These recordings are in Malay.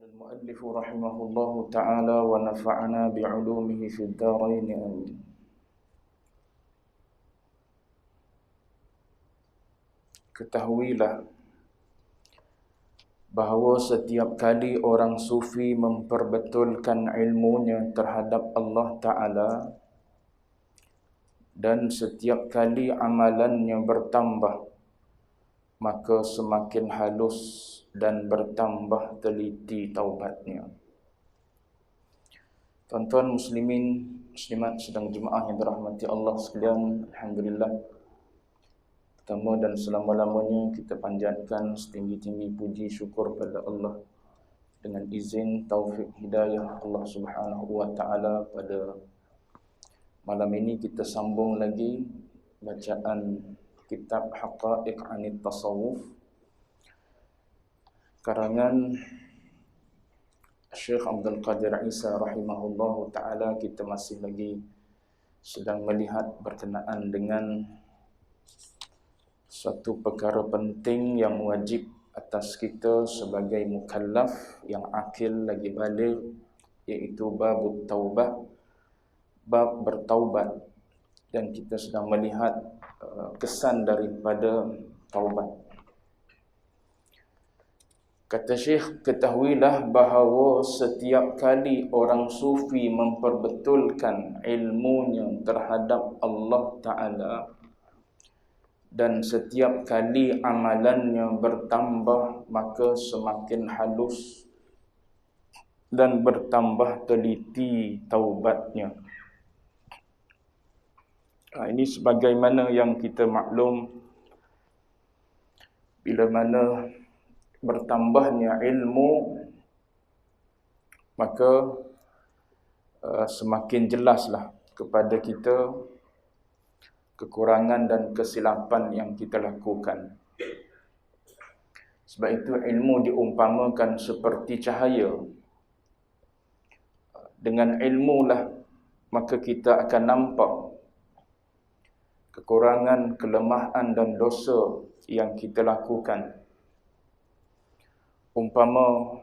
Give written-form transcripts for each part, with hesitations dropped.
المؤلف رحمه الله تعالى ونفعنا بعلومه في الدارين آمين. Ketahuilah bahawa setiap kali orang sufi memperbetulkan ilmunya terhadap Allah Ta'ala dan setiap kali amalannya bertambah, maka semakin halus dan bertambah teliti taubatnya. Tuan-tuan muslimin, muslimat sedang jemaah yang dirahmati Allah sekalian, alhamdulillah, pertama dan selama-lamanya kita panjatkan setinggi-tinggi puji syukur pada Allah dengan izin taufik hidayah Allah Subhanahu wa taala. Pada malam ini kita sambung lagi bacaan kitab Haqa'iq 'anit Tasawuf karangan Syekh Abdul Qadir Isa rahimahullahu taala. Kita masih lagi sedang melihat berkenaan dengan suatu perkara penting yang wajib atas kita sebagai mukallaf yang akil lagi baligh, iaitu bab taubah, bab bertaubat. Dan kita sedang melihat kesan daripada taubat. Kata Syekh, ketahuilah bahawa setiap kali orang sufi memperbetulkan ilmunya terhadap Allah Ta'ala dan setiap kali amalannya bertambah, maka semakin halus dan bertambah teliti taubatnya. Ini sebagaimana yang kita maklum, bila mana bertambahnya ilmu, maka semakin jelaslah kepada kita kekurangan dan kesilapan yang kita lakukan. Sebab itu ilmu diumpamakan seperti cahaya. Dengan ilmu lah maka kita akan nampak kekurangan, kelemahan dan dosa yang kita lakukan. Umpama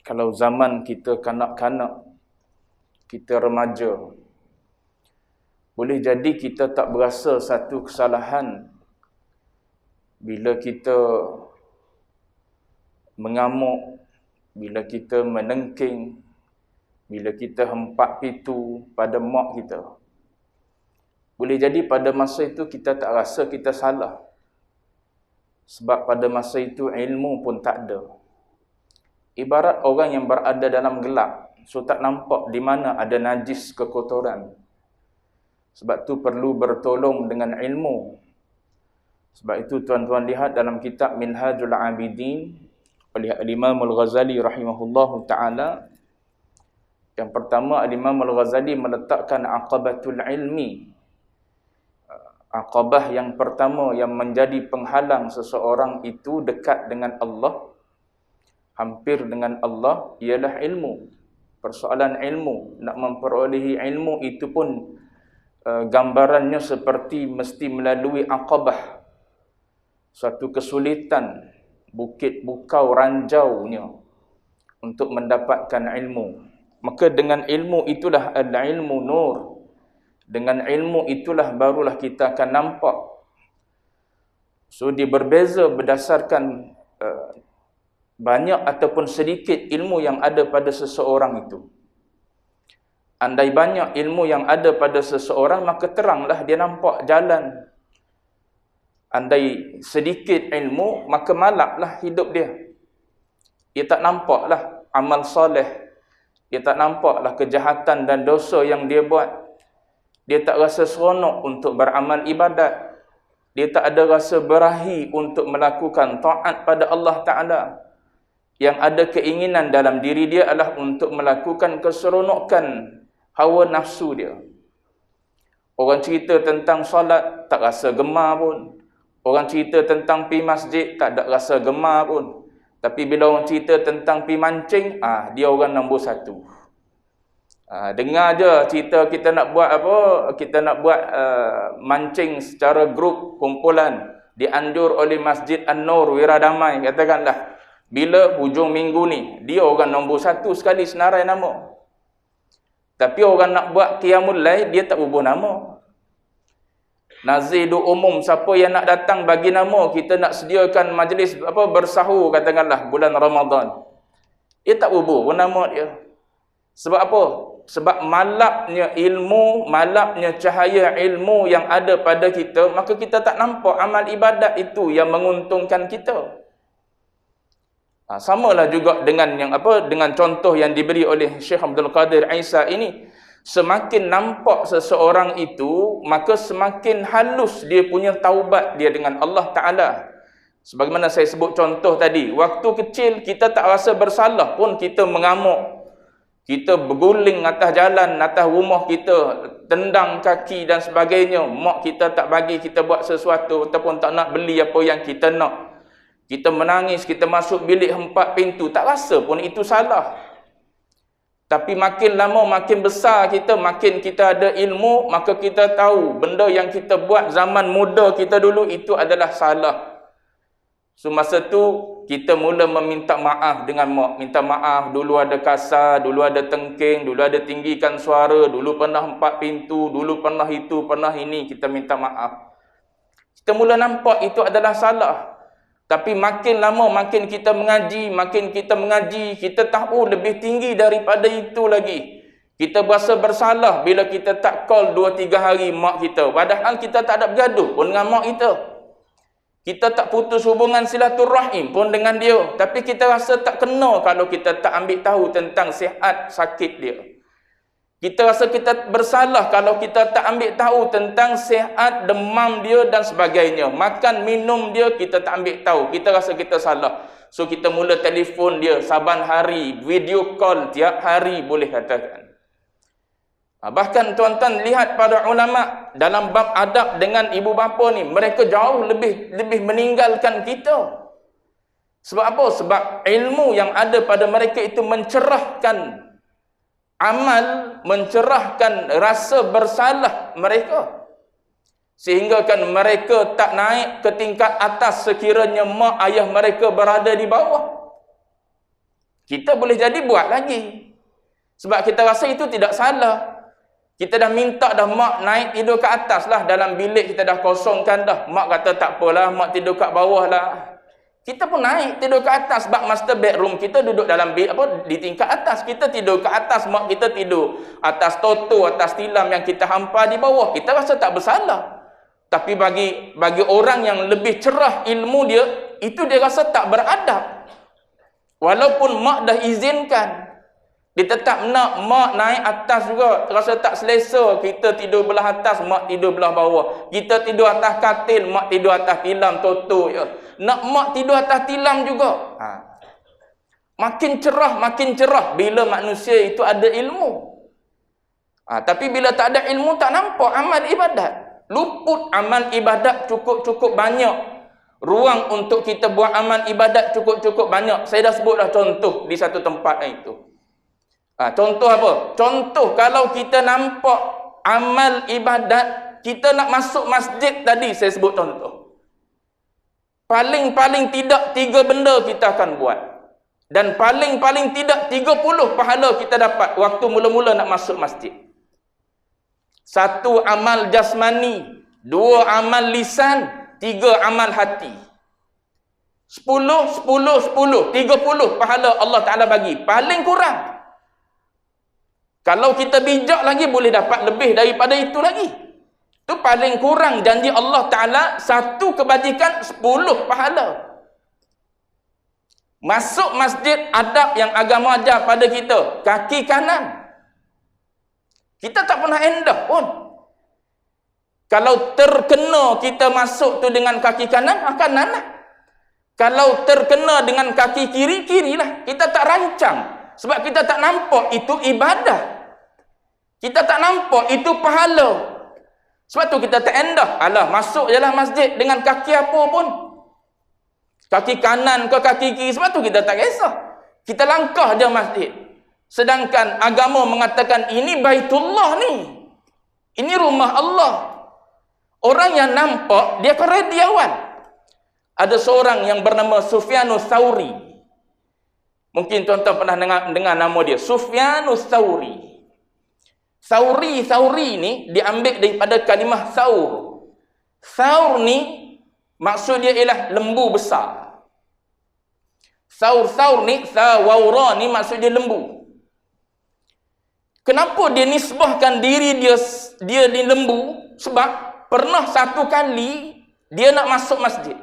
kalau zaman kita kanak-kanak, kita remaja, boleh jadi kita tak berasa satu kesalahan bila kita mengamuk, bila kita menengking, bila kita hempak pitu pada mak kita. Boleh jadi pada masa itu kita tak rasa kita salah. Sebab pada masa itu ilmu pun tak ada. Ibarat orang yang berada dalam gelap, so tak nampak di mana ada najis kekotoran. Sebab tu perlu bertolong dengan ilmu. Sebab itu tuan-tuan lihat dalam kitab Minhajul Abidin oleh Imam Al-Ghazali rahimahullahu ta'ala. Yang pertama, Imam Al-Ghazali meletakkan aqabatul ilmi. Aqabah yang pertama yang menjadi penghalang seseorang itu dekat dengan Allah, hampir dengan Allah, ialah ilmu. Persoalan ilmu, nak memperolehi ilmu itu pun gambarannya seperti mesti melalui aqabah, suatu kesulitan, bukit bukau ranjaunya untuk mendapatkan ilmu. Maka dengan ilmu itulah al-ilmu nur. Dengan ilmu itulah barulah kita akan nampak. So dia berbeza berdasarkan banyak ataupun sedikit ilmu yang ada pada seseorang itu. Andai banyak ilmu yang ada pada seseorang, maka teranglah dia nampak jalan. Andai sedikit ilmu, maka malaplah hidup dia. Dia tak nampaklah amal soleh. Dia tak nampaklah kejahatan dan dosa yang dia buat. Dia tak rasa seronok untuk beramal ibadat. Dia tak ada rasa berahi untuk melakukan taat pada Allah Ta'ala. Yang ada keinginan dalam diri dia adalah untuk melakukan keseronokan hawa nafsu dia. Orang cerita tentang solat, tak rasa gemar pun. Orang cerita tentang pi masjid, tak ada rasa gemar pun. Tapi bila orang cerita tentang pi mancing, dia orang nombor satu. Dengar je cerita kita nak buat apa, kita nak buat mancing secara grup, kumpulan, dianjur oleh Masjid An-Nur Wiradamai, katakanlah. Bila hujung minggu ni, dia orang nombor 1 sekali senarai nama. Tapi orang nak buat qiyamul lail, dia tak ubah nama. Nazir du umum, siapa yang nak datang bagi nama, kita nak sediakan majlis bersahur katakanlah bulan Ramadan. Dia tak ubah nama dia. Sebab apa? Sebab malapnya ilmu, malapnya cahaya ilmu yang ada pada kita, maka kita tak nampak amal ibadat itu yang menguntungkan kita. Samalah juga dengan dengan contoh yang diberi oleh Syekh Abdul Qadir Isa ini. Semakin nampak seseorang itu, maka semakin halus dia punya taubat dia dengan Allah Ta'ala. Sebagaimana saya sebut contoh tadi, waktu kecil kita tak rasa bersalah pun kita mengamuk. Kita berguling atas jalan, atas rumah kita, tendang kaki dan sebagainya. Mak kita tak bagi kita buat sesuatu ataupun tak nak beli apa yang kita nak. Kita menangis, kita masuk bilik 4 pintu, tak rasa pun itu salah. Tapi makin lama, makin besar kita, makin kita ada ilmu, maka kita tahu benda yang kita buat zaman muda kita dulu itu adalah salah. So masa tu kita mula meminta maaf dengan mak. Minta maaf, dulu ada kasar, dulu ada tengking, dulu ada tinggikan suara, dulu pernah 4 pintu, dulu pernah itu, pernah ini, kita minta maaf. Kita mula nampak itu adalah salah. Tapi makin lama, makin kita mengaji, kita tahu lebih tinggi daripada itu lagi. Kita berasa bersalah bila kita tak call 2-3 hari mak kita. Padahal kita tak ada bergaduh pun dengan mak kita. Kita tak putus hubungan silaturahim pun dengan dia. Tapi kita rasa tak kena kalau kita tak ambil tahu tentang sihat sakit dia. Kita rasa kita bersalah kalau kita tak ambil tahu tentang sihat, demam dia dan sebagainya. Makan, minum dia, kita tak ambil tahu. Kita rasa kita salah. So, kita mula telefon dia saban hari, video call tiap hari boleh katakan. Bahkan tuan-tuan lihat para ulama dalam bab adab dengan ibu bapa ni, mereka jauh lebih meninggalkan kita. Sebab apa? Sebab ilmu yang ada pada mereka itu mencerahkan amal, mencerahkan rasa bersalah mereka. Sehingga kan mereka tak naik ke tingkat atas sekiranya mak ayah mereka berada di bawah. Kita boleh jadi buat lagi. Sebab kita rasa itu tidak salah. Kita dah minta dah mak naik tidur ke atas lah. Dalam bilik kita dah kosongkan dah. Mak kata tak apalah, mak tidur kat bawah lah. Kita pun naik tidur ke atas. Sebab master bedroom kita duduk dalam di tingkat atas. Kita tidur ke atas, mak kita tidur atas toto, atas tilam yang kita hampa di bawah. Kita rasa tak bersalah. Tapi bagi orang yang lebih cerah ilmu dia, itu dia rasa tak beradab. Walaupun mak dah izinkan, dia tetap nak mak naik atas juga. Rasa tak selesa. Kita tidur belah atas, mak tidur belah bawah. Kita tidur atas katil, mak tidur atas tilam toto je. Nak mak tidur atas tilam juga. Makin cerah bila manusia itu ada ilmu. Tapi bila tak ada ilmu, tak nampak amal ibadat. Luput amal ibadat cukup banyak. Ruang untuk kita buat amal ibadat cukup banyak. Saya dah sebut dah contoh di satu tempat itu. Contoh apa? Contoh kalau kita nampak amal ibadat, kita nak masuk masjid tadi, saya sebut contoh. Paling tidak 3 benda kita akan buat. Dan paling tidak 30 pahala kita dapat waktu mula-mula nak masuk masjid. 1 amal jasmani, 2 amal lisan, 3 amal hati. 10, 30 pahala Allah Ta'ala bagi. Paling kurang. Kalau kita bijak lagi boleh dapat lebih daripada itu lagi. Itu paling kurang janji Allah Ta'ala, 1 kebajikan 10 pahala. Masuk masjid, adab yang agama ajar pada kita, kaki kanan. Kita tak pernah endah pun. Kalau terkena kita masuk tu dengan kaki kanan, akan nanah. Kalau terkena dengan kaki kiri, kirilah. Kita tak rancang. Sebab kita tak nampak itu ibadah. Kita tak nampak itu pahala. Sebab tu kita tak endah. Alah, masuk je lah masjid dengan kaki apa pun. Kaki kanan ke kaki kiri. Sebab tu kita tak kisah. Kita langkah je masjid. Sedangkan agama mengatakan ini Baitullah ni. Ini rumah Allah. Orang yang nampak, dia akan ready awal. Ada seorang yang bernama Sufyanus Tsauri. Mungkin tuan-tuan pernah dengar nama dia, Sufyanus Tsauri. Tsauri ni diambil daripada kalimah Tsaur. Tsaur ni maksud dia ialah lembu besar. Tsaur ni, Tsawawra ni maksud dia lembu. Kenapa dia nisbahkan diri dia ni lembu? Sebab pernah satu kali dia nak masuk masjid.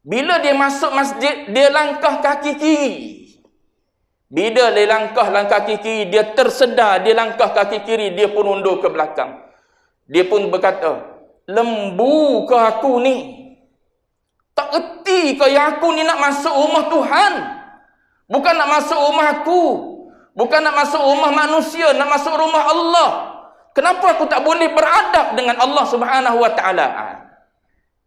Bila dia masuk masjid, dia langkah kaki kiri. Bila dia langkah kaki kiri, dia tersedar dia langkah kaki kiri, dia pun undur ke belakang. Dia pun berkata, lembu ke aku ni? Tak erti ke yang aku ni nak masuk rumah Tuhan? Bukan nak masuk rumah aku. Bukan nak masuk rumah manusia, nak masuk rumah Allah. Kenapa aku tak boleh beradab dengan Allah Subhanahu wa taala?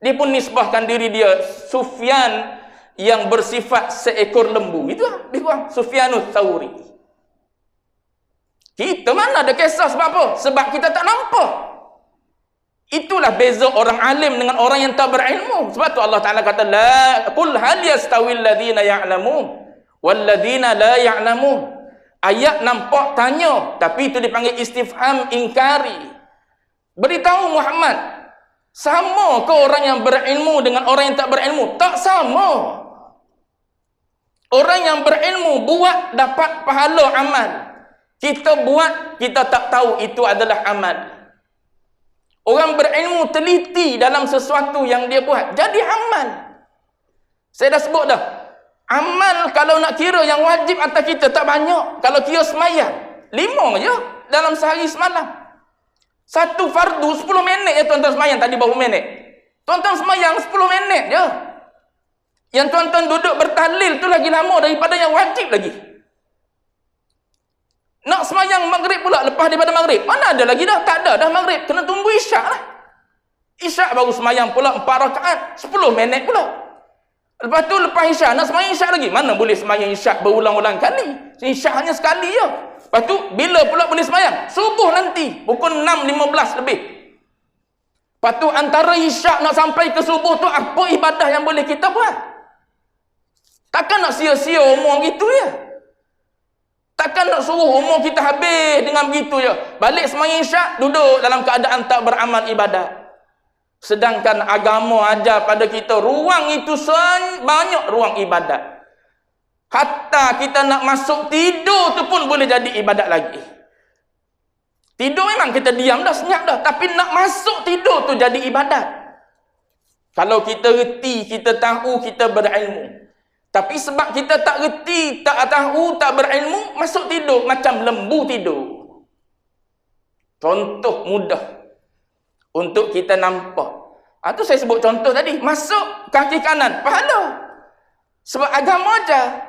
Dia pun nisbahkan diri dia Sufyan yang bersifat seekor lembu. Itu dia buang Sufyanus Tsauri. Kita mana ada kisah sebab apa? Sebab kita tak nampak. Itulah beza orang alim dengan orang yang tak berilmu. Sebab tu Allah Taala kata la qul hal yastawil ladzina ya'lamun wal ladzina la ya'lamun. Ayat nampak tanya, tapi itu dipanggil istifham ingkari. Beritahu Muhammad, sama ke orang yang berilmu dengan orang yang tak berilmu? Tak sama. Orang yang berilmu buat dapat pahala amal. Kita buat, kita tak tahu itu adalah amal. Orang berilmu teliti dalam sesuatu yang dia buat, jadi amal. Saya dah sebut dah. Amal kalau nak kira yang wajib atas kita tak banyak. Kalau kira semayang, 5 je dalam sehari semalam. Satu fardu 10 minit ya tuan-tuan semayang tadi berapa minit? Tuan-tuan semayang 10 minit je. Yang tuan-tuan duduk bertahlil tu lagi lama daripada yang wajib lagi. Nak semayang maghrib pula lepas daripada maghrib. Mana ada lagi dah? Tak ada dah maghrib. Kena tunggu isyak lah. Isyak baru semayang pula 4 rakaat. 10 minit pula. Lepas tu lepas isyak, nak semayang isyak lagi. Mana boleh semayang isyak berulang-ulang kali? Isyak hanya sekali je. Lepas tu, bila pula boleh semayang? Subuh nanti. Pukul 6.15 lebih. Lepas tu, antara isyak nak sampai ke subuh tu, apa ibadah yang boleh kita buat? Takkan nak sia-sia umur gitu ya? Takkan nak suruh umur kita habis dengan begitu je. Balik semayang isyak, duduk dalam keadaan tak beramal ibadat. Sedangkan agama ajar pada kita ruang itu banyak ruang ibadat. Hatta kita nak masuk tidur tu pun boleh jadi ibadat lagi. Tidur memang kita diam dah, senyap dah, tapi nak masuk tidur tu jadi ibadat. Kalau kita reti, kita tahu, kita berilmu. Tapi sebab kita tak reti, tak tahu, tak berilmu, masuk tidur macam lembu tidur. Contoh mudah untuk kita nampak. Itu saya sebut contoh tadi. Masuk kaki kanan, pahala. Sebab agama aja.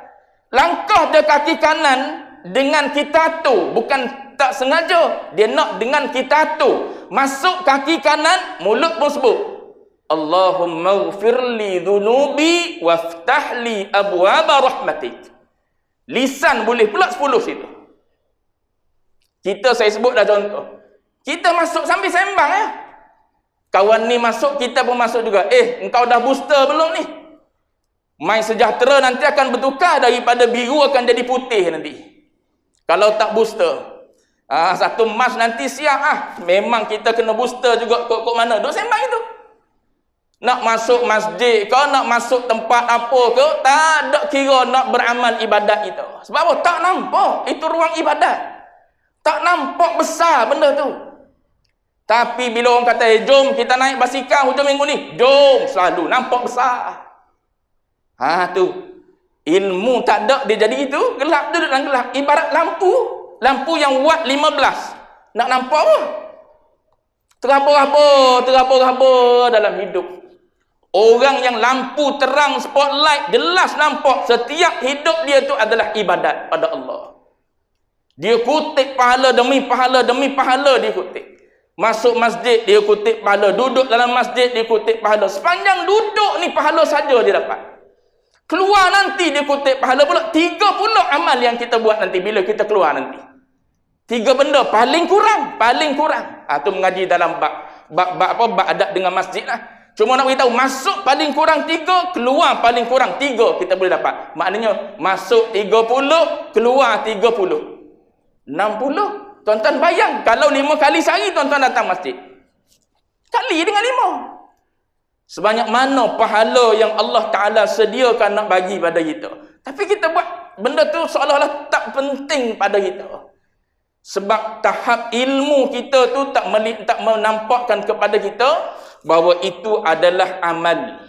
Langkah dia kaki kanan dengan kita tu. Bukan tak sengaja. Dia nak dengan kita tu. Masuk kaki kanan, mulut pun sebut. Allahumma ghfirli dhunubi waftahli abwaba rahmatik. Lisan boleh pula 10 situ. Kita saya sebut dah contoh. Kita masuk sambil sembang ya. Kawan ni masuk, kita pun masuk juga. Engkau dah booster belum ni? My Sejahtera nanti akan bertukar daripada biru akan jadi putih nanti. Kalau tak booster. Satu mas nanti siap memang kita kena booster juga kok mana. Duk sembang itu. Nak masuk masjid ke, nak masuk tempat apa ke, tak ada kira nak beramal ibadat itu. Sebab apa? Tak nampak. Itu ruang ibadat. Tak nampak besar benda tu. Tapi bila orang kata, jom kita naik basikal hujung minggu ni. Jom, selalu nampak besar. Tu. Ilmu tak ada, dia jadi itu. Gelap, duduk dalam gelap. Ibarat lampu. Lampu yang watt 15. Nak nampak apa? Teraba-raba dalam hidup. Orang yang lampu terang, spotlight, jelas nampak. Setiap hidup dia tu adalah ibadat pada Allah. Dia kutip pahala demi pahala dia kutip. Masuk masjid, dia kutip pahala. Duduk dalam masjid, dia kutip pahala. Sepanjang duduk ni, pahala saja dia dapat. Keluar nanti, dia kutip pahala pula. 30 amal yang kita buat nanti, bila kita keluar nanti. 3 benda, paling kurang. Tu mengaji dalam bab adab dengan masjid lah. Cuma nak beritahu, masuk paling kurang 3, keluar paling kurang 3 kita boleh dapat. Maknanya masuk 30, keluar 30. 60. Tuan-tuan bayang, kalau 5 kali sehari tuan-tuan datang masjid. Kali dengan 5. Sebanyak mana pahala yang Allah Ta'ala sediakan nak bagi pada kita. Tapi kita buat benda tu seolah-olah tak penting pada kita. Sebab tahap ilmu kita tu tak menampakkan kepada kita bahawa itu adalah amal.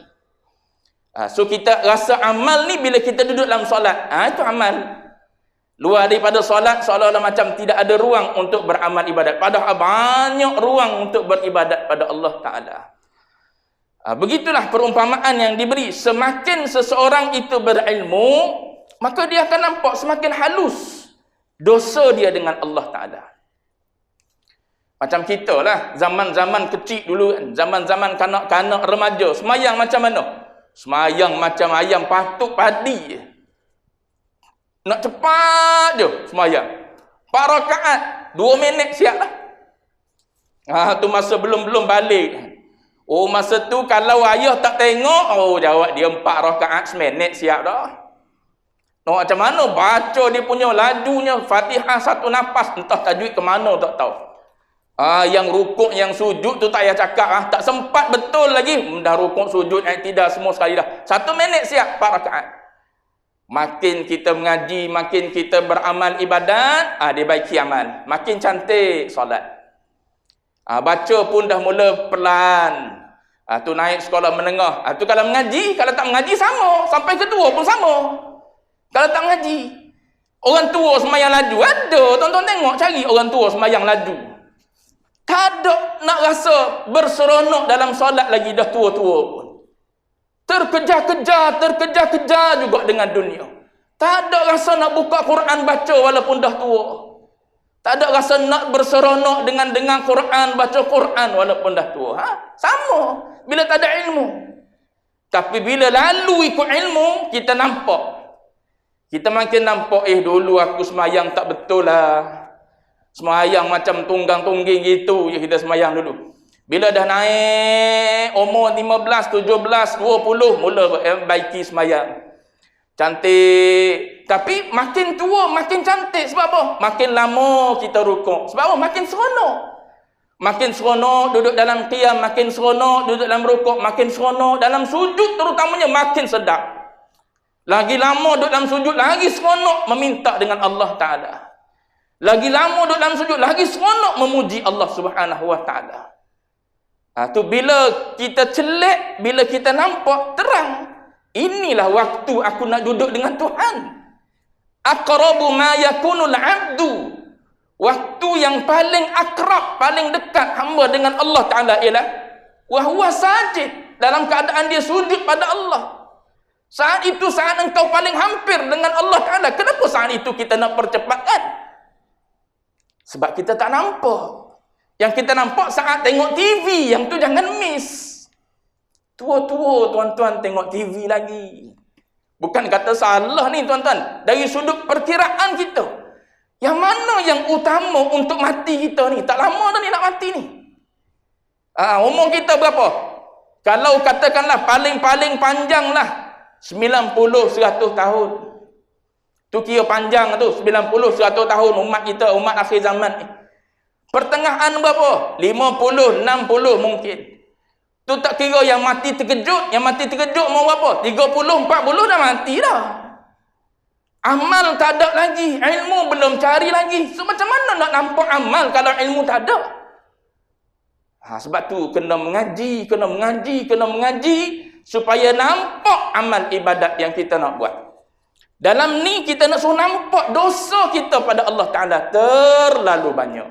So kita rasa amal ni bila kita duduk dalam solat. Itu amal. Luar daripada solat seolah-olah macam tidak ada ruang untuk beramal ibadat. Padahal banyak ruang untuk beribadat pada Allah Ta'ala. Begitulah perumpamaan yang diberi. Semakin seseorang itu berilmu, maka dia akan nampak semakin halus dosa dia dengan Allah Ta'ala. Macam kita lah, zaman-zaman kecil dulu kan, zaman-zaman kanak-kanak remaja, semayang macam mana? Semayang macam ayam patuk padi je. Nak cepat je semayang. 4 rakaat, 2 minit siap lah. Tu masa belum balik. Masa tu kalau ayah tak tengok, jawab dia 4 rakaat seminit siap dah. Macam mana baca dia punya lajunya, Fatihah satu nafas, entah tajwid ke mana tak tahu. Yang rukuk, yang sujud tu tak payah cakap. Tak sempat betul lagi. Dah rukuk, sujud, i'tidal semua sekali dah. 1 minit siap 4 rakaat. Makin kita mengaji, makin kita beramal ibadat, dia baiki amal. Makin cantik solat. Baca pun dah mula pelan. Tu naik sekolah menengah. Tu kalau mengaji, kalau tak mengaji sama. Sampai ketua pun sama. Kalau tak mengaji. Orang tua semayang laju. Ada. Tonton tengok, cari orang tua semayang laju. Tak ada nak rasa berseronok dalam solat lagi dah tua-tua pun. Terkejar-kejar juga dengan dunia. Tak ada rasa nak buka Quran baca walaupun dah tua. Tak ada rasa nak berseronok dengan dengar Quran, baca Quran walaupun dah tua. Sama bila tak ada ilmu. Tapi bila lalu ikut ilmu, kita nampak. Kita makin nampak, dulu aku semayang tak betul lah. Semayang macam tunggang-tungging gitu je kita semayang dulu. Bila dah naik umur 15, 17, 20, mula baiki semayang. Cantik. Tapi makin tua makin cantik. Sebab apa? Makin lama kita rukuk. Sebab apa? Makin seronok. Makin seronok duduk dalam qiyam, makin seronok duduk dalam rukuk, makin seronok dalam sujud terutamanya makin sedap. Lagi lama duduk dalam sujud, lagi seronok meminta dengan Allah Ta'ala. Lagi lama duduk dalam sujud, lagi seronok memuji Allah Subhanahu Wa Ta'ala. Tu bila kita celek, bila kita nampak terang, inilah waktu aku nak duduk dengan Tuhan. Aqrabu ma yakunul 'abdu. Waktu yang paling akrab, paling dekat hamba dengan Allah Ta'ala ialah wa huwa sajid, dalam keadaan dia sujud pada Allah. Saat itu saat engkau paling hampir dengan Allah Ta'ala. Kenapa saat itu kita nak percepatkan? Sebab kita tak nampak. Yang kita nampak saat tengok TV, yang tu jangan miss. Tua-tua tuan-tuan tengok TV lagi. Bukan kata salah ni tuan-tuan. Dari sudut perkiraan kita. Yang mana yang utama untuk mati kita ni? Tak lama dah ni nak mati ni. Umur kita berapa? Kalau katakanlah paling-paling panjang lah 90-100 tahun. Tu kira panjang tu, 90-100 tahun umat kita, umat akhir zaman ni. Pertengahan berapa? 50-60 mungkin. Tu tak kira yang mati terkejut. Yang mati terkejut mau berapa? 30-40 dah mati dah. Amal tak ada lagi. Ilmu belum cari lagi. So macam mana nak nampak amal kalau ilmu tak ada? Sebab tu kena mengaji supaya nampak amal ibadat yang kita nak buat. Dalam ni kita nak suruh nampak dosa kita pada Allah Ta'ala terlalu banyak.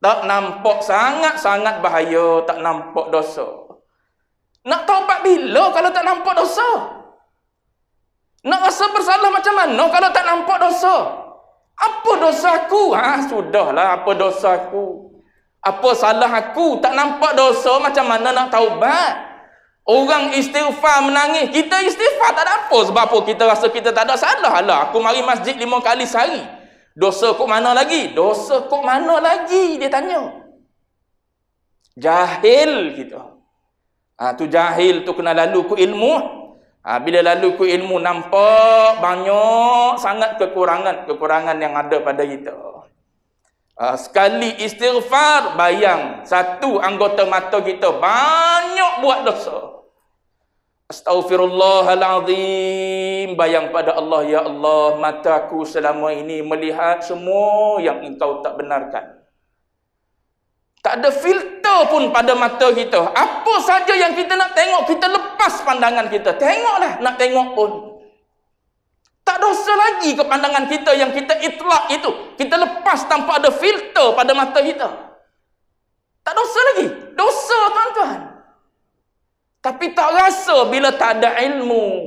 Tak nampak sangat-sangat bahaya, tak nampak dosa. Nak taubat bila kalau tak nampak dosa? Nak rasa bersalah macam mana kalau tak nampak dosa? Apa dosaku? Sudahlah, apa dosaku? Apa salah aku? Tak nampak dosa, macam mana nak taubat? Orang istighfar menangis, kita istighfar tak ada apa. Sebab apa? Kita rasa kita tak ada salah. Alah, aku mari masjid 5 kali sehari. Dosa kok mana lagi? Dosa kok mana lagi? Dia tanya. Jahil kita. Tu jahil tu kena lalu ku ilmu. Bila lalu ku ilmu nampak banyak sangat kekurangan yang ada pada kita. Sekali istighfar, bayang satu anggota mata kita banyak buat dosa. Astaghfirullahalazim, bayang pada Allah, ya Allah, mataku selama ini melihat semua yang engkau tak benarkan. Tak ada filter pun pada mata kita. Apa saja yang kita nak tengok, kita lepas pandangan kita. Tengoklah, nak tengok pun. Tak dosa lagi ke pandangan kita yang kita itlak itu. Kita lepas tanpa ada filter pada mata kita. Tak dosa lagi. Dosa, tuan-tuan. Tapi tak rasa bila tak ada ilmu.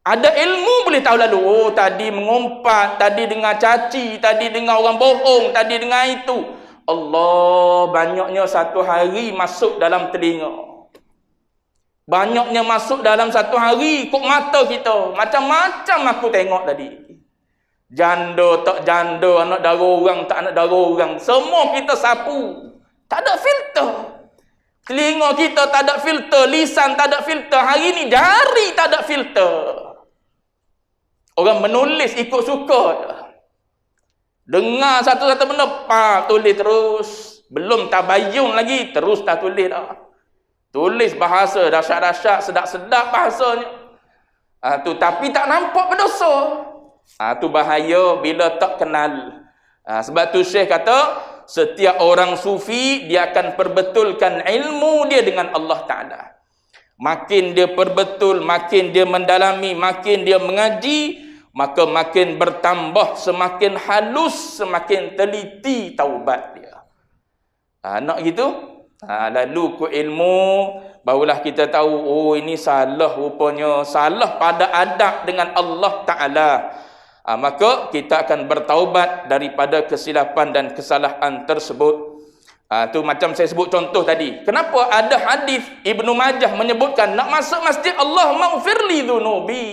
Ada ilmu boleh tahu lalu. Oh, tadi mengumpat, tadi dengar caci, tadi dengar orang bohong, tadi dengar itu. Allah, banyaknya satu hari masuk dalam telinga. Banyaknya masuk dalam satu hari kok mata kita. Macam-macam aku tengok tadi. Janda tak janda, anak dara orang tak anak dara orang. Semua kita sapu. Tak ada filter. Telinga kita tak ada filter. Lisan tak ada filter. Hari ni jari tak ada filter. Orang menulis ikut suka. Dengar satu-satu benda, tulis terus. Belum tabayun lagi, terus tak tulis dah. Tulis bahasa dahsyat-dahsyat, sedap-sedap bahasanya. Tapi tak nampak berdosa. Tu bahaya bila tak kenal. Sebab tu Syekh kata, setiap orang sufi dia akan perbetulkan ilmu dia dengan Allah Ta'ala. Makin dia perbetul, makin dia mendalami, makin dia mengaji, maka makin bertambah, semakin halus, semakin teliti taubat dia. Nak gitu? Lalu ku ilmu, barulah kita tahu, oh ini salah rupanya, salah pada adab dengan Allah Ta'ala. Maka kita akan bertaubat daripada kesilapan dan kesalahan tersebut. Tu macam saya sebut contoh tadi. Kenapa ada hadis Ibnu Majah menyebutkan nak masuk masjid, Allah maghfirli dhunubi.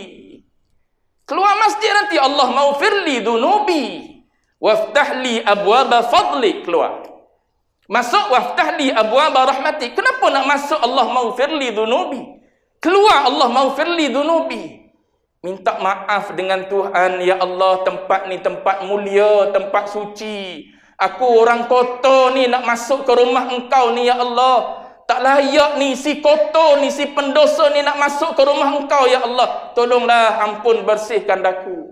Keluar masjid nanti, Allah maghfirli dhunubi waftahli abwaba fadli. Keluar masuk, waftahli abwaba rahmati. Kenapa nak masuk Allah maghfirli dhunubi? Keluar, Allah maghfirli dhunubi. Minta maaf dengan Tuhan, ya Allah, tempat ni tempat mulia, tempat suci. Aku orang kotor ni nak masuk ke rumah Engkau ni, ya Allah. Tak layak ni, si kotor ni, si pendosa ni nak masuk ke rumah Engkau, ya Allah. Tolonglah, ampun, bersihkan daku.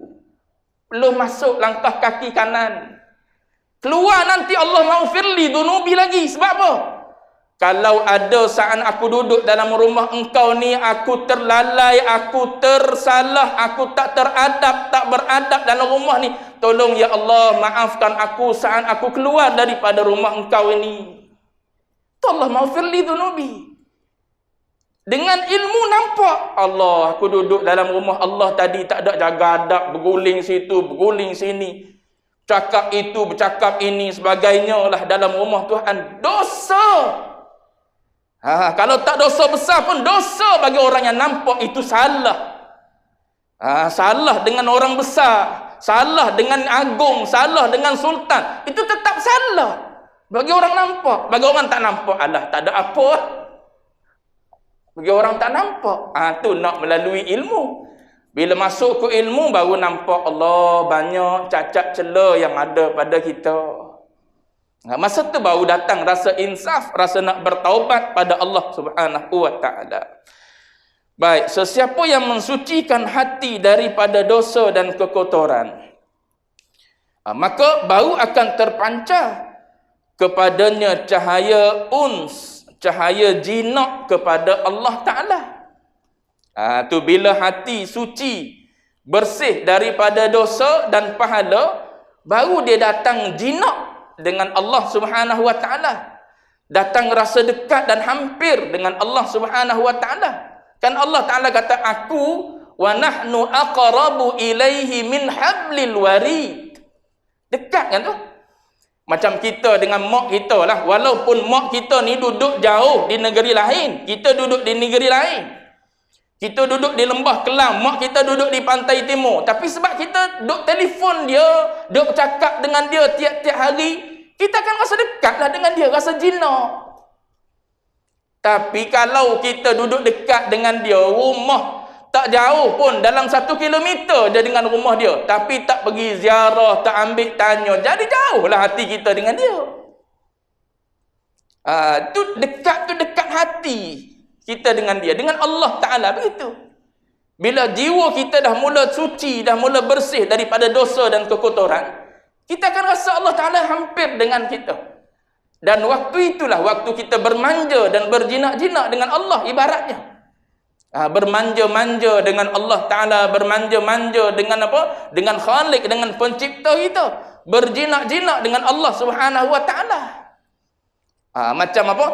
Belum masuk langkah kaki kanan. Keluar nanti Allah maghfirli dhunubi lagi. Sebab apa? Kalau ada saat aku duduk dalam rumah Engkau ni, aku terlalai, aku tersalah, aku tak teradab, tak beradab dalam rumah ni. Tolong ya Allah, maafkan aku saat aku keluar daripada rumah Engkau ini. Allah maghfirli dhunubi. Dengan ilmu nampak, Allah, aku duduk dalam rumah Allah tadi tak ada jaga adab, berguling situ, berguling sini, cakap itu, bercakap ini, sebagainya lah dalam rumah Tuhan. Dosa. Kalau tak dosa besar pun dosa bagi orang yang nampak itu salah. Salah dengan orang besar, salah dengan agung, salah dengan sultan, itu tetap salah. Bagi orang nampak, bagi orang tak nampak, alah tak ada apa. Bagi orang tak nampak, tu nak melalui ilmu. Bila masuk ke ilmu baru nampak Allah banyak cacat celah yang ada pada kita. Masa tu baru datang rasa insaf, rasa nak bertaubat pada Allah Subhanahu wa Ta'ala. Baik, sesiapa yang mensucikan hati daripada dosa dan kekotoran, maka baru akan terpancar kepadanya cahaya uns, cahaya jinak kepada Allah Ta'ala. Tu bila hati suci, bersih daripada dosa dan pahala, baru dia datang jinak dengan Allah Subhanahu wa Ta'ala. Datang rasa dekat dan hampir dengan Allah Subhanahu wa Ta'ala. Kan Allah Ta'ala kata, aku wa nahnu aqrabu ilaihi min hablil warid. Dekat kan tu? Macam kita dengan mak kita lah. Walaupun mak kita ni duduk jauh di negeri lain, kita duduk di negeri lain. Kita duduk di Lembah Kelang, mak kita duduk di pantai timur. Tapi sebab kita duduk telefon dia, duduk bercakap dengan dia tiap-tiap hari, kita akan rasa dekat lah dengan dia, rasa jinak. Tapi kalau kita duduk dekat dengan dia, rumah tak jauh pun, dalam 1 kilometer je dengan rumah dia, tapi tak pergi ziarah, tak ambil tanya, jadi jauhlah hati kita dengan dia. Tu dekat hati kita dengan dia, dengan Allah Ta'ala, begitu. Bila jiwa kita dah mula suci, dah mula bersih daripada dosa dan kekotoran, kita akan rasa Allah Ta'ala hampir dengan kita. Dan waktu itulah waktu kita bermanja dan berjinak-jinak dengan Allah ibaratnya. Bermanja-manja dengan Allah Ta'ala, bermanja-manja dengan apa? Dengan Khalik, dengan pencipta kita. Berjinak-jinak dengan Allah Subhanahu Wa Ta'ala. Macam apa?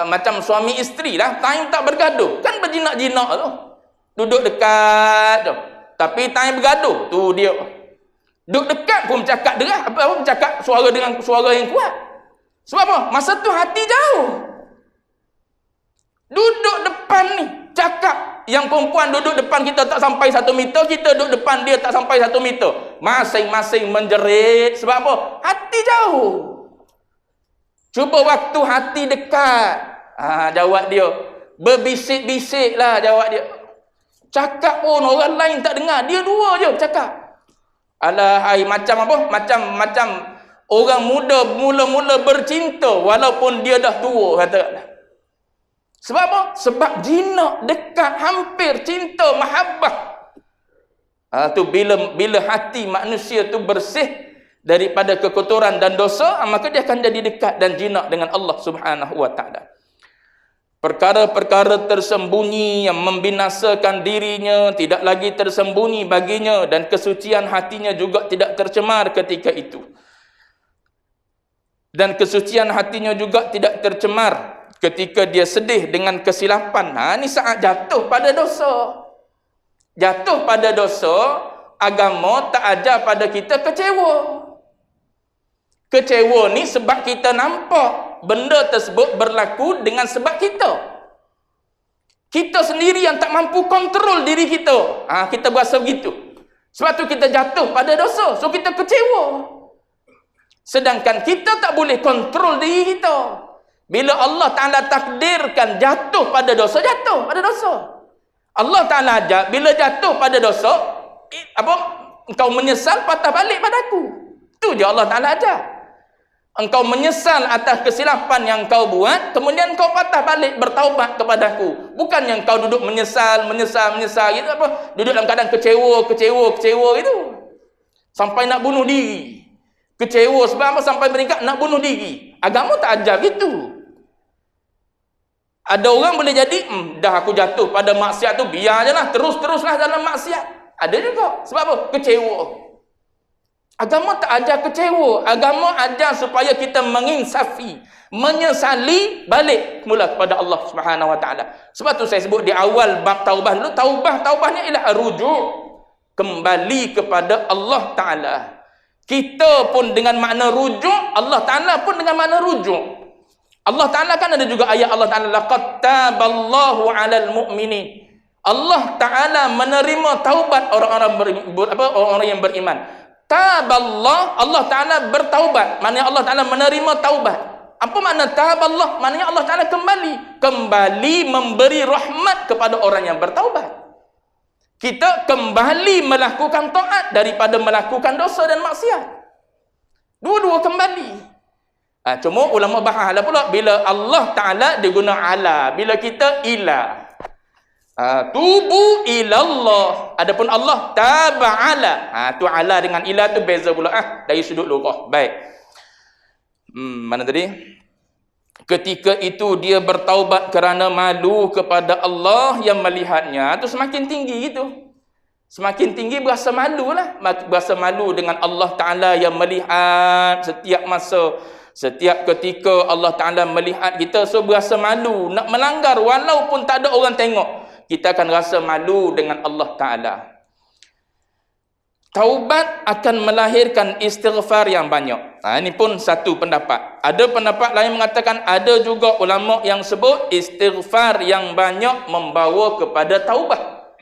Macam suami isteri lah, time tak bergaduh, kan berjinak-jinak tu. Duduk dekat tu. Tapi time bergaduh, tu dia. Duduk dekat pun bercakap derah, bercakap suara dengan suara yang kuat. Sebab apa? Masa tu hati jauh. Duduk depan ni, cakap. Yang perempuan duduk depan kita tak sampai 1 meter, kita duduk depan dia tak sampai 1 meter. Masing-masing menjerit. Sebab apa? Hati jauh. Cuba waktu hati dekat. Jawab dia. Berbisik-bisik lah jawab dia. Cakap pun orang lain tak dengar. Dia dua je bercakap. Alahai, macam apa? Macam orang muda mula-mula bercinta walaupun dia dah tua, kata. Sebab apa? Sebab jinak, dekat, hampir, cinta, mahabbah. Tu bila hati manusia tu bersih daripada kekotoran dan dosa, maka dia akan jadi dekat dan jinak dengan Allah Subhanahu Wa Ta'ala. Perkara-perkara tersembunyi yang membinasakan dirinya tidak lagi tersembunyi baginya, dan kesucian hatinya juga tidak tercemar ketika itu. Dan kesucian hatinya juga tidak tercemar ketika dia sedih dengan kesilapan. Ini saat jatuh pada dosa. Jatuh pada dosa, agama tak ajar pada kita kecewa. Kecewa ni sebab kita nampak benda tersebut berlaku dengan sebab kita. Kita sendiri yang tak mampu kontrol diri kita. Kita berasa begitu. Sebab tu kita jatuh pada dosa. So kita kecewa. Sedangkan kita tak boleh kontrol diri kita. Bila Allah Ta'ala takdirkan jatuh pada dosa, jatuh pada dosa. Allah Ta'ala ajar, bila jatuh pada dosa, engkau menyesal, patah balik padaku. Itu je Allah Ta'ala ajar. Engkau menyesal atas kesilapan yang kau buat, kemudian kau patah balik bertaubat kepadaku. Bukan yang kau duduk menyesal gitu, duduk dalam keadaan kecewa itu. Sampai nak bunuh diri. Kecewa sebab apa? Sampai peringkat nak bunuh diri. Agama tak ajar gitu. Ada orang boleh jadi, dah aku jatuh pada maksiat tu, biar je lah, teruslah dalam maksiat. Ada juga. Sebab apa? Kecewa. Agama tak ajar kecewa. Agama ajar supaya kita menginsafi, menyesali, balik mula kepada Allah Subhanahu Wa Ta'ala. Sebab tu saya sebut di awal bab taubah dulu, taubahnya ialah rujuk, kembali kepada Allah Ta'ala. Kita pun dengan makna rujuk, Allah Ta'ala pun dengan makna rujuk. Allah Ta'ala kan ada juga ayat Allah Ta'ala, laqad taballahu 'alal mu'minin. Allah Ta'ala menerima taubat orang-orang yang beriman. Taballah, Allah Ta'ala bertaubat. Maknanya Allah Ta'ala menerima taubat. Apa makna taballah? Maknanya Allah Ta'ala kembali memberi rahmat kepada orang yang bertaubat. Kita kembali melakukan taat daripada melakukan dosa dan maksiat. Dua-dua kembali. Cuma ulama bahas lah pula, bila Allah Ta'ala dia guna ala, bila kita ila. Tubu ilallah. Adapun Allah taba'ala. Tu ala dengan ila tu beza pula dari sudut lughah. Baik. Mana tadi? Ketika itu dia bertaubat kerana malu kepada Allah yang melihatnya. Tu semakin tinggi gitu. Semakin tinggi berasa malu lah. Berasa malu dengan Allah Ta'ala yang melihat setiap masa. Setiap ketika Allah Ta'ala melihat kita, so berasa malu. Nak melanggar walaupun tak ada orang tengok, kita akan rasa malu dengan Allah Ta'ala. Taubat akan melahirkan istighfar yang banyak. Ini pun satu pendapat. Ada pendapat lain mengatakan, ada juga ulama yang sebut istighfar yang banyak membawa kepada taubat.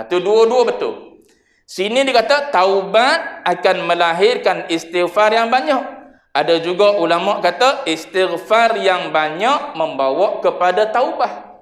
Itu dua-dua betul. Sini dikata taubat akan melahirkan istighfar yang banyak. Ada juga ulama kata istighfar yang banyak membawa kepada taubah.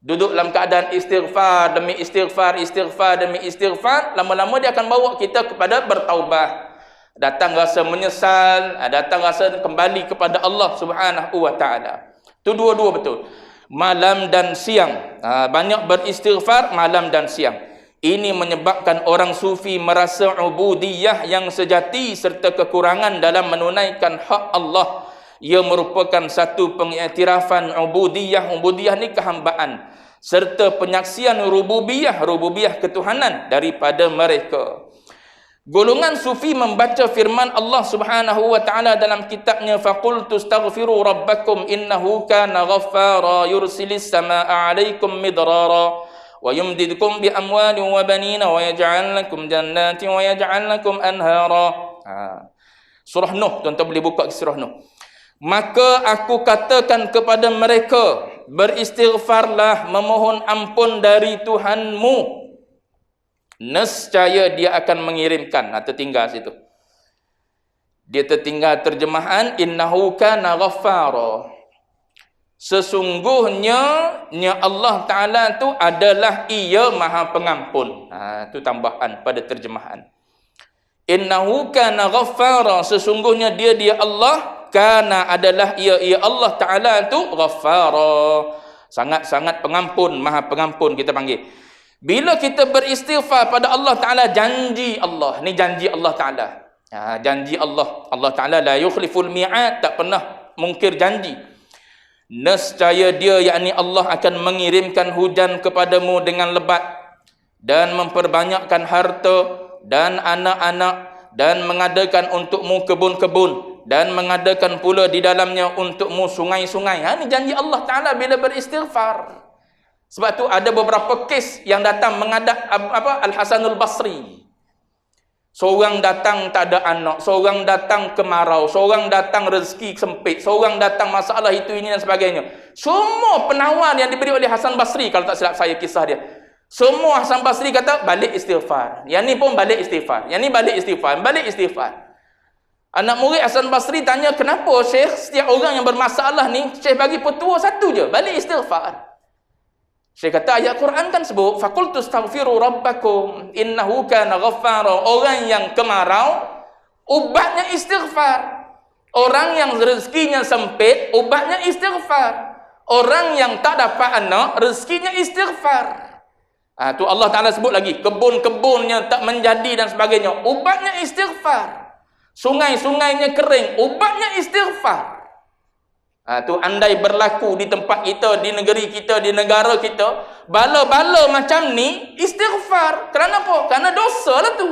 Duduk dalam keadaan istighfar demi istighfar, istighfar demi istighfar, lama-lama dia akan bawa kita kepada bertaubah. Datang rasa menyesal, datang rasa kembali kepada Allah Subhanahu wa taala. Itu dua-dua betul. Malam dan siang. Banyak beristighfar malam dan siang. Ini menyebabkan orang sufi merasa ubudiyah yang sejati serta kekurangan dalam menunaikan hak Allah. Ia merupakan satu pengiktirafan ubudiyah. Ubudiyah ni kehambaan. Serta penyaksian rububiyah. Rububiyah ketuhanan daripada mereka. Golongan sufi membaca firman Allah Subhanahu wa taala dalam kitabnya, faqultu astaghfiru rabbakum innahu kana ghaffara yursilis samaa'a 'alaikum midrara wa yumdidukum bi amwalin wa banina wa yaj'al lakum jannatin wa yaj'al lakum anhara. Surah Nuh, tuan-tuan boleh buka surah Nuh. Maka aku katakan kepada mereka, beristighfarlah, memohon ampun dari Tuhanmu. Nescaya dia akan mengirimkan. Tertinggal situ. Dia tertinggal terjemahan innahu kana ghaffara. Sesungguhnya Allah Ta'ala tu adalah ia maha pengampun. Itu tambahan pada terjemahan. Innahu kana ghaffara. Sesungguhnya dia Allah. Kana adalah ia Allah Ta'ala tu ghaffara. Sangat-sangat pengampun, maha pengampun kita panggil. Bila kita beristighfar pada Allah Ta'ala, janji Allah. Ni janji Allah Ta'ala. Janji Allah. Allah Ta'ala la yukhliful mi'ad. Tak pernah mungkir janji. Nescaya dia, yakni Allah akan mengirimkan hujan kepadamu dengan lebat. Dan memperbanyakkan harta dan anak-anak. Dan mengadakan untukmu kebun-kebun. Dan mengadakan pula di dalamnya untukmu sungai-sungai. Ni janji Allah Ta'ala bila beristighfar. Sebab tu ada beberapa kes yang datang menghadap Al-Hasanul Basri. Seorang datang tak ada anak, seorang datang kemarau, seorang datang rezeki sempit, seorang datang masalah itu ini dan sebagainya. Semua penawar yang diberi oleh Hasan Basri, kalau tak silap saya kisah dia. Semua Hasan Basri kata balik istighfar. Yang ni pun balik istighfar. Yang ni balik istighfar, balik istighfar. Anak murid Hasan Basri tanya, kenapa Syekh setiap orang yang bermasalah ni Syekh bagi petua satu je, balik istighfar. Syekh kata ayat Quran kan sebut faqultu astaghfiru rabbakum innahu kana ghaffara. Orang yang kemarau ubatnya istighfar. Orang yang rezekinya sempit ubatnya istighfar. Orang yang tak dapat anak rezekinya istighfar. Tu Allah Ta'ala sebut lagi kebun-kebunnya tak menjadi dan sebagainya, ubatnya istighfar. Sungai-sungainya kering, ubatnya istighfar. Tu andai berlaku di tempat kita, di negeri kita, di negara kita, bala-bala macam ni istighfar. Kerana apa? Kerana dosa lah tu.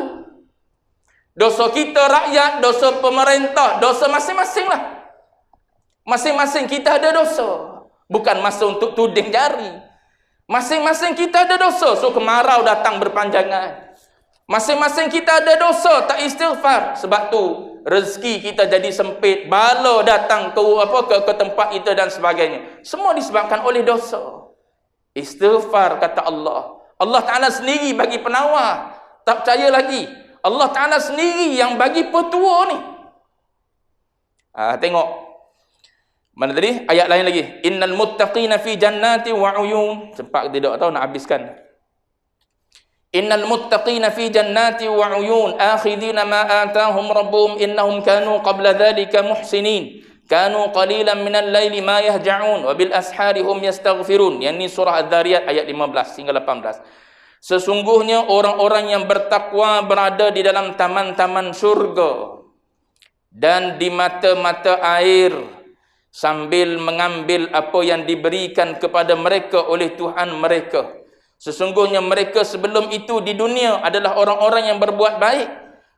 Dosa kita rakyat, dosa pemerintah, dosa masing-masing lah. Masing-masing kita ada dosa. Bukan masa untuk tuding jari. Masing-masing kita ada dosa. So kemarau datang berpanjangan. Masing-masing kita ada dosa, tak istighfar. Sebab tu rezeki kita jadi sempit, bala datang ke tempat kita dan sebagainya. Semua disebabkan oleh dosa. Istighfar kata Allah. Allah Ta'ala sendiri bagi penawar. Tak percaya lagi. Allah Ta'ala sendiri yang bagi petua ni. Tengok. Mana tadi? Ayat lain lagi. Innal muttaqina fi jannati wa uyun. Sempat tidak tahu nak habiskan. Innal muttaqina fi jannati wa uyun akhidina ma atahum rabbuhum innahum kanu qabla dhalika muhsinin kanu qalilan minal laili ma yahja'un wa bil ashari hum yastaghfirun. Yang ni surah Adz-Dzariyat ayat 15 hingga 18. Sesungguhnya orang-orang yang bertakwa berada di dalam taman-taman syurga dan di mata-mata air sambil mengambil apa yang diberikan kepada mereka oleh Tuhan mereka. Sesungguhnya mereka sebelum itu di dunia adalah orang-orang yang berbuat baik.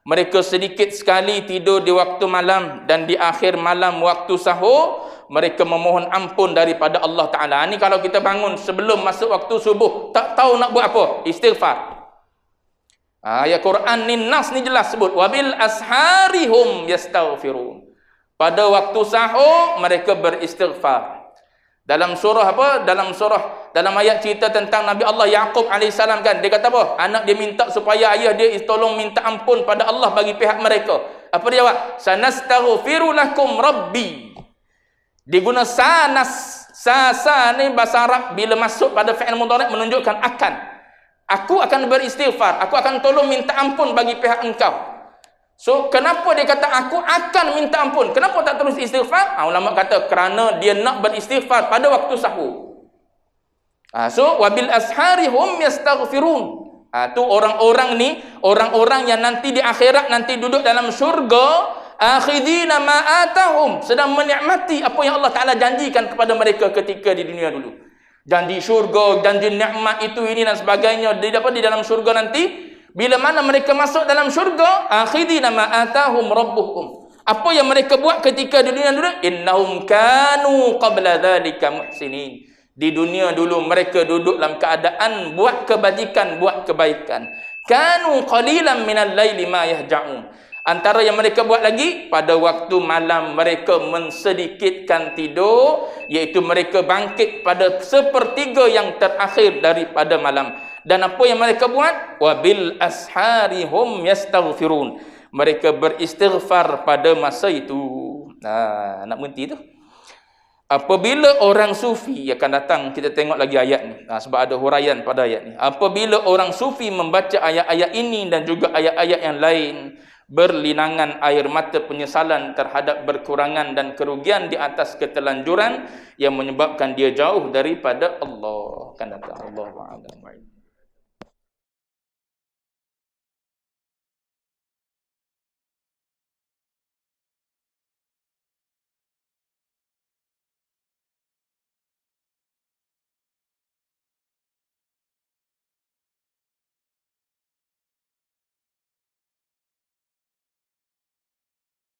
Mereka sedikit sekali tidur di waktu malam dan di akhir malam waktu sahur mereka memohon ampun daripada Allah Ta'ala. Ini kalau kita bangun sebelum masuk waktu subuh, tak tahu nak buat apa, istighfar. Ayat Quran ni nas ni jelas sebut wabil asharihum yastaghfirun. Pada waktu sahur mereka beristighfar. Dalam surah dalam ayat cerita tentang Nabi Allah Yaqub alaihissalam kan, dia kata apa? Anak dia minta supaya ayah dia tolong minta ampun pada Allah bagi pihak mereka. Apa dia jawab? Sanastaghfiru lakum rabbi. Diguna sanas. Sasa ni bahasa Arab bila masuk pada fi'il mudhari' menunjukkan akan. Aku akan beristighfar, aku akan tolong minta ampun bagi pihak engkau. So, kenapa dia kata aku akan minta ampun? Kenapa tak terus istighfar? Ulama kata kerana dia nak beristighfar pada waktu sahur. So, wabil ashari hum yastaghfirun. Tu orang-orang ni, orang-orang yang nanti di akhirat nanti duduk dalam syurga, akhidina ma atahum, sedang menikmati apa yang Allah Taala janjikan kepada mereka ketika di dunia dulu. Janji syurga, janji nikmat itu ini dan sebagainya. Di dalam syurga nanti, bila mana mereka masuk dalam syurga, akhidina ma atahum rabbuhum. Apa yang mereka buat ketika di dunia dulu? Innahum kanu qabla dzalika muhsinin. Di dunia dulu mereka duduk dalam keadaan buat kebajikan, buat kebaikan. Kanu qalilan minal laili ma yahja'un. Antara yang mereka buat lagi, pada waktu malam mereka mensedikitkan tidur, iaitu mereka bangkit pada sepertiga yang terakhir daripada malam. Dan apa yang mereka buat? Wabil ashari hum yastaghfirun. Mereka beristighfar pada masa itu. Nak berhenti tu. Apabila orang sufi akan datang, kita tengok lagi ayat ni. Sebab ada huraian pada ayat ni. Apabila orang sufi membaca ayat-ayat ini dan juga ayat-ayat yang lain, berlinangan air mata penyesalan terhadap berkurangan dan kerugian di atas ketelanjuran yang menyebabkan dia jauh daripada Allah. Kan datang Allah Ta'ala.